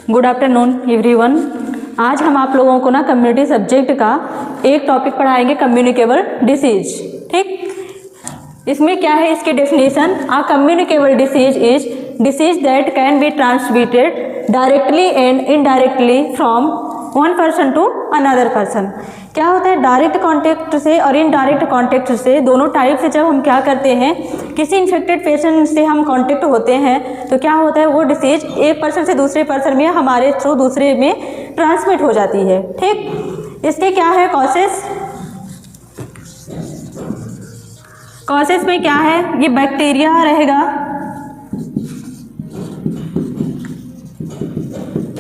Good afternoon everyone. आज हम आप लोगों को ना कम्युनिटी सब्जेक्ट का एक टॉपिक पढ़ाएंगे, कम्युनिकेबल डिसीज। ठीक, इसमें क्या है, इसकी definition, a communicable disease is disease that can be transmitted directly and indirectly from one person to another person. क्या होता है, डायरेक्ट कॉन्टेक्ट से और इनडायरेक्ट कॉन्टेक्ट से, दोनों टाइप से जब हम क्या करते हैं, किसी इन्फेक्टेड पेशेंट से हम कॉन्टेक्ट होते हैं तो क्या होता है, वो डिसीज एक पर्सन से दूसरे पर्सन में हमारे थ्रू दूसरे में ट्रांसमिट हो जाती है। ठीक, इसके क्या है कॉसेस, कॉसेस में क्या है, ये बैक्टीरिया रहेगा,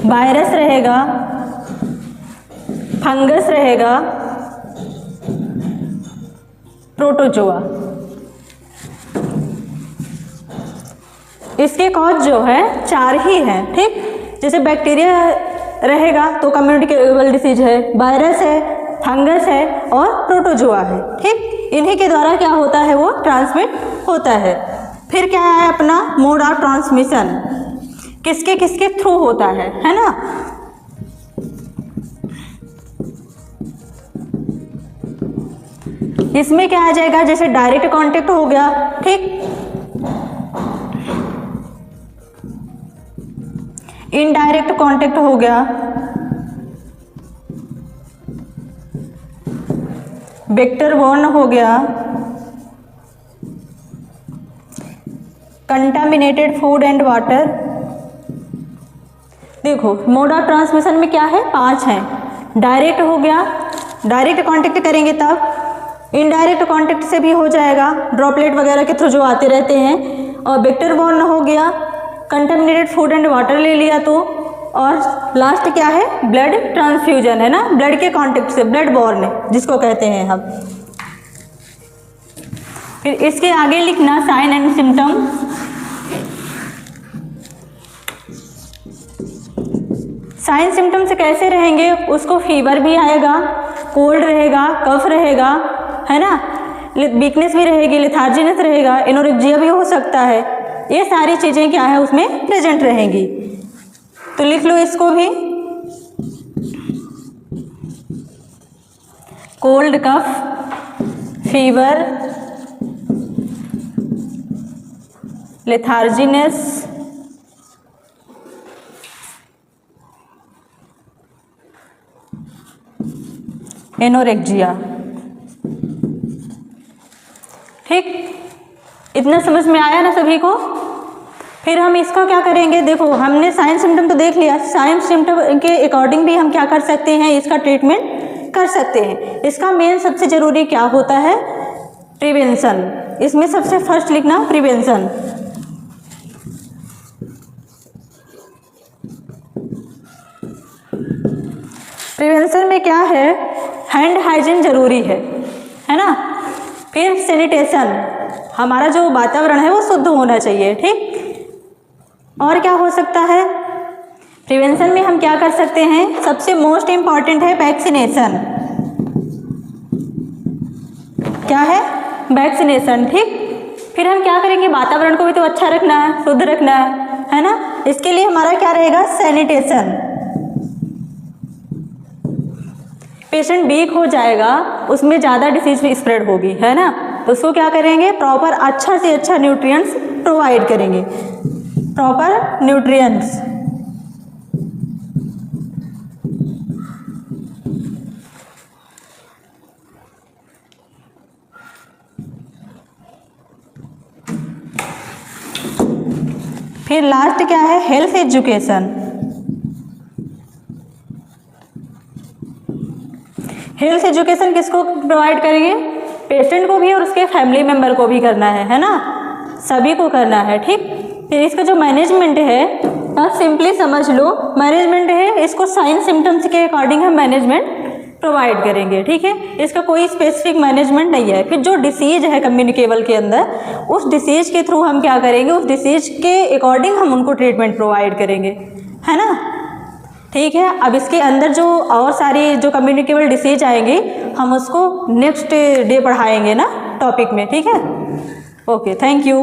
वायरस रहेगा, फंगस रहेगा, प्रोटोजोआ। इसके कॉज जो है 4 ही हैं। ठीक, जैसे बैक्टीरिया रहेगा तो कम्युनिकेबल डिसीज है, वायरस है, फंगस है और प्रोटोजोआ है। ठीक, इन्हीं के द्वारा क्या होता है, वो ट्रांसमिट होता है। फिर क्या है अपना मोड ऑफ ट्रांसमिशन, किसके किसके थ्रू होता है ना। इसमें क्या आ जाएगा, जैसे डायरेक्ट कांटेक्ट हो गया, ठीक, इनडायरेक्ट कांटेक्ट हो गया, वेक्टर बॉर्न हो गया, कंटामिनेटेड फूड एंड वाटर। देखो मोड ऑफ ट्रांसमिशन में क्या है, 5 हैं। डायरेक्ट हो गया, डायरेक्ट कांटेक्ट करेंगे तब, इनडायरेक्ट कांटेक्ट से भी हो जाएगा, ड्रॉपलेट वगैरह के थ्रू जो आते रहते हैं, और वेक्टर बॉर्न हो गया, कंटामिनेटेड फूड एंड वाटर ले लिया तो, और लास्ट क्या है, ब्लड ट्रांसफ्यूजन है ना, ब्लड के कांटेक्ट से, ब्लड बॉर्न जिसको कहते हैं हम। फिर इसके आगे लिखना sign and symptom. Sign symptom से कैसे रहेंगे, उसको फीवर भी आएगा, कोल्ड रहेगा, कफ रहेगा, है ना, वीकनेस भी रहेगी, लेथार्जीनेस रहेगा, एनोरेक्सिया भी हो सकता है। ये सारी चीज़ें क्या है उसमें प्रेजेंट रहेंगी। तो लिख लो इसको भी, कोल्ड, कफ, फीवर, लेथार्जीनेस, एनोरेक्सिया। ठीक, इतना समझ में आया ना सभी को। फिर हम इसका क्या करेंगे, देखो हमने साइन सिम्टम तो देख लिया, साइन सिम्टम के अकॉर्डिंग भी हम क्या कर सकते हैं, इसका ट्रीटमेंट कर सकते हैं। इसका मेन सबसे जरूरी क्या होता है, प्रिवेंशन। इसमें सबसे फर्स्ट लिखना प्रिवेंशन। प्रिवेंशन में क्या है, हैंड हाइजीन जरूरी है ना। फिर सैनिटेशन, हमारा जो वातावरण है वो शुद्ध होना चाहिए। ठीक, और क्या हो सकता है, प्रिवेंशन में हम क्या कर सकते हैं, सबसे मोस्ट इम्पॉर्टेंट है वैक्सीनेशन। क्या है, वैक्सीनेशन। ठीक, फिर हम क्या करेंगे, वातावरण को भी तो अच्छा रखना है, शुद्ध रखना है ना। इसके लिए हमारा क्या रहेगा, सैनिटेशन। पेशेंट वीक हो जाएगा, उसमें ज़्यादा डिसीज भी स्प्रेड होगी, है ना, तो उसको क्या करेंगे, प्रॉपर अच्छा से अच्छा न्यूट्रिएंट्स प्रोवाइड करेंगे, प्रॉपर न्यूट्रिएंट्स। फिर लास्ट क्या है, हेल्थ एजुकेशन। हेल्थ एजुकेशन किसको प्रोवाइड करेंगे, पेशेंट को भी और उसके फैमिली मेंबर को भी करना है ना, सभी को करना है। ठीक, फिर इसका जो मैनेजमेंट है, आप सिंपली समझ लो, मैनेजमेंट है, इसको साइन सिम्टम्स के अकॉर्डिंग हम मैनेजमेंट प्रोवाइड करेंगे। ठीक है, इसका कोई स्पेसिफिक मैनेजमेंट नहीं है। फिर जो डिसीज है कम्युनिकेबल के अंदर, उस डिसीज के थ्रू हम क्या करेंगे, उस डिसीज के अकॉर्डिंग हम उनको ट्रीटमेंट प्रोवाइड करेंगे, है ना। ठीक है, अब इसके अंदर जो और सारी जो कम्युनिकेबल डिसीज आएंगी, हम उसको नेक्स्ट डे पढ़ाएंगे ना टॉपिक में। ठीक है, ओके, थैंक यू।